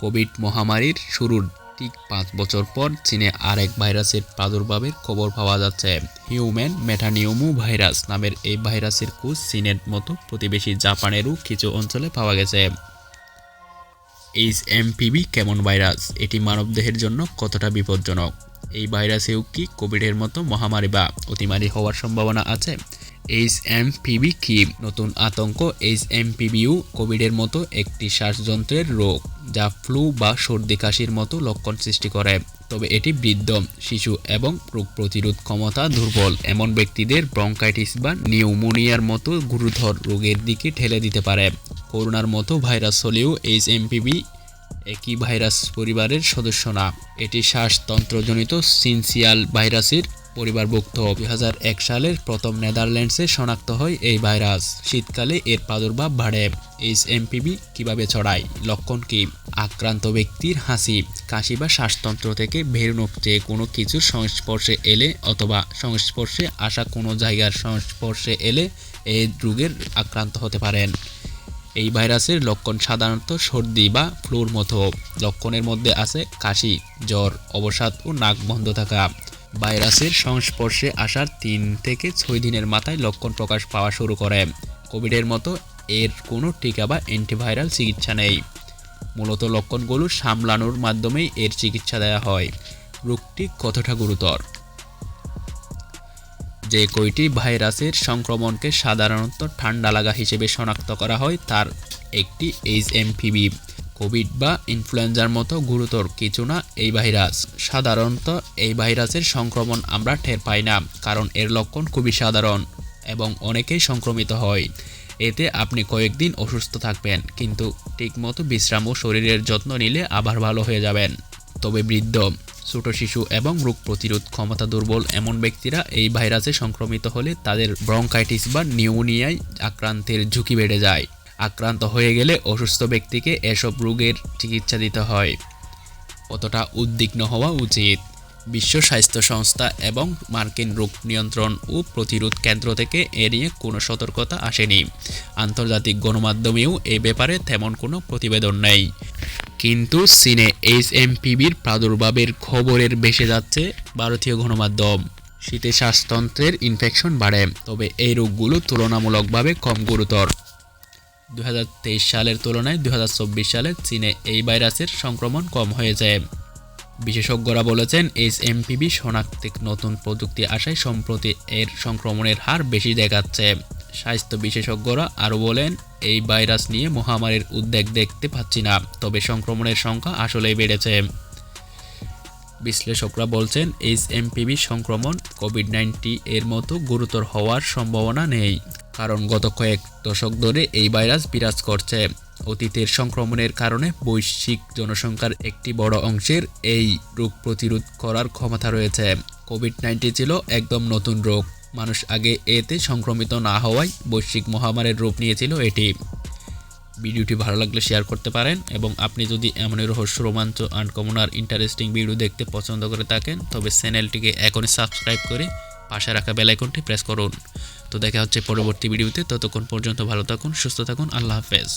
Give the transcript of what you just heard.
Covid মহামারীর শুরুর ঠিক 5 বছর পর চীনে আরেক ভাইরাসের প্রাদুর্ভাবের খবর পাওয়া যাচ্ছে। হিউম্যান মেটানিউমো ভাইরাস নামের এই ভাইরাসের খোঁজ চীনের মতো প্রতিবেশী জাপানেরও কিছু অঞ্চলে পাওয়া গেছে। এইচএমপিভি কেমন ভাইরাস? এটি মানবদেহের জন্য কতটা বিপজ্জনক? এই ভাইরাসেও কি কোভিডের মতো মহামারী বা অতিমারী হওয়ার সম্ভাবনা আছে? এইচএমপিভি কি? নতুন আতঙ্ক। এইচএমপিভিও কোভিডের মতো একটি শ্বাসযন্ত্রের রোগ যা ফ্লু বা সর্দি কাশির মতো লক্ষণ সৃষ্টি করে। তবে এটি বৃদ্ধ, শিশু এবং রোগ প্রতিরোধ ক্ষমতা দুর্বল এমন ব্যক্তিদের ব্রঙ্কাইটিস বা নিউমোনিয়ার মতো গুরুতর রোগের দিকে ঠেলে দিতে পারে। করোনার মতো ভাইরাস হলেও এইচএমপিভি একই ভাইরাস পরিবারের সদস্য না। এটি শ্বাসতন্ত্রজনিত সিনসিয়াল ভাইরাসের পরিবারভুক্ত। 2001 সালের প্রথম নেদারল্যান্ডসে শনাক্ত হয় এই ভাইরাস। শীতকালে এর প্রাদুর্ভাব বাড়ে। এইচএমপিভি কিভাবে ছড়ায়? লক্ষণ কী? আক্রান্ত ব্যক্তির হাসি, কাশি বা শ্বাসতন্ত্র থেকে বেরোনো যে কোনো কিছুর সংস্পর্শে এলে অথবা সংস্পর্শে আসা কোনো জায়গার সংস্পর্শে এলে এই রোগের আক্রান্ত হতে পারেন। এই ভাইরাসের লক্ষণ সাধারণত সর্দি বা ফ্লুর মতো। লক্ষণের মধ্যে আছে কাশি, জ্বর, অবসাদ ও নাক বন্ধ থাকা। ভাইরাসের সংস্পর্শে আসার 3 থেকে 6 দিনের মাথায় লক্ষণ প্রকাশ পাওয়া শুরু করে। কোভিডের মতো এর কোনো টিকা বা অ্যান্টিভাইরাল চিকিৎসা নেই। মূলত লক্ষণগুলো সামলানোর মাধ্যমেই এর চিকিৎসা দেওয়া হয়। রোগটি কতটা গুরুতর? যে কয়টি ভাইরাসের সংক্রমণকে সাধারণত ঠান্ডা লাগা হিসেবে শনাক্ত করা হয় তার একটি এইচএমপিভি। কোভিড বা ইনফ্লুয়েঞ্জার মতো গুরুতর কিছু না এই ভাইরাস। সাধারণত এই ভাইরাসের সংক্রমণ আমরা টের পাই না, কারণ এর লক্ষণ খুবই সাধারণ এবং অনেকেই সংক্রমিত হয়। এতে আপনি কয়েকদিন অসুস্থ থাকবেন, কিন্তু ঠিকমতো বিশ্রাম ও শরীরের যত্ন নিলে আবার ভালো হয়ে যাবেন। তবে বৃদ্ধ, ছোট শিশু এবং রোগ প্রতিরোধ ক্ষমতা দুর্বল এমন ব্যক্তিরা এই ভাইরাসে সংক্রমিত হলে তাদের ব্রঙ্কাইটিস বা নিউমোনিয়ায় আক্রান্তের ঝুঁকি বেড়ে যায়। আক্রান্ত হয়ে গেলে অসুস্থ ব্যক্তিকে এসব রোগের চিকিৎসা দিতে হয়। কতটা উদ্বিগ্ন হওয়া উচিত? বিশ্ব স্বাস্থ্য সংস্থা এবং মার্কিন রোগ নিয়ন্ত্রণ ও প্রতিরোধ কেন্দ্র থেকে এ নিয়ে কোনো সতর্কতা আসেনি। আন্তর্জাতিক গণমাধ্যমেও এ ব্যাপারে তেমন কোনো প্রতিবেদন নেই। কিন্তু চীনে এইচএমপিভির প্রাদুর্ভাবের খবরের ভেসে যাচ্ছে ভারতীয় গণমাধ্যম। শীতে শ্বাসতন্ত্রের ইনফেকশন বাড়ে, তবে এই রোগগুলো তুলনামূলকভাবে কম গুরুতর। 2023 সালের তুলনায় 2024 সালে চীনে এই ভাইরাসের সংক্রমণ কম হয়েছে। বিশেষজ্ঞরা বলেছেন, এইচএমপিভি শনাক্তে নতুন প্রযুক্তি আসায় সম্প্রতি এর সংক্রমণের হার বেশি দেখাচ্ছে। স্বাস্থ্য বিশেষজ্ঞরা আরও বলেন, এই ভাইরাস নিয়ে মহামারীর উদ্বেগ দেখতে পাচ্ছি না, তবে সংক্রমণের সংখ্যা আসলেই বেড়েছে। বিশ্লেষকরা বলছেন, এইচএমপিভি সংক্রমণ কোভিড-19 এর মতো গুরুতর হওয়ার সম্ভাবনা নেই, কারণ গত কয়েক দশক ধরে এই ভাইরাস বিরাজ করছে। অতীতের সংক্রমণের কারণে বৈশ্বিক জনসংখ্যার একটি বড় অংশের এই রোগ প্রতিরোধ করার ক্ষমতা রয়েছে। কোভিড-19 ছিল একদম নতুন রোগ। মানুষ আগে এতে সংক্রমিত না হওয়ায় বৈশ্বিক মহামারীর রূপ নিয়েছিল এটি। ভিডিওটি ভালো লাগলে শেয়ার করতে পারেন, এবং আপনি যদি এমনই রহস্য, রোমাঞ্চ, আনকমন আর ইন্টারেস্টিং ভিডিও দেখতে পছন্দ করে থাকেন তবে চ্যানেলটিকে এখনই সাবস্ক্রাইব করে পাশে রাখা বেল আইকনটি প্রেস করুন। তো দেখা হচ্ছে পরবর্তী ভিডিওতে। ততক্ষণ পর্যন্ত ভালো থাকুন, সুস্থ থাকুন। আল্লাহ হাফেজ।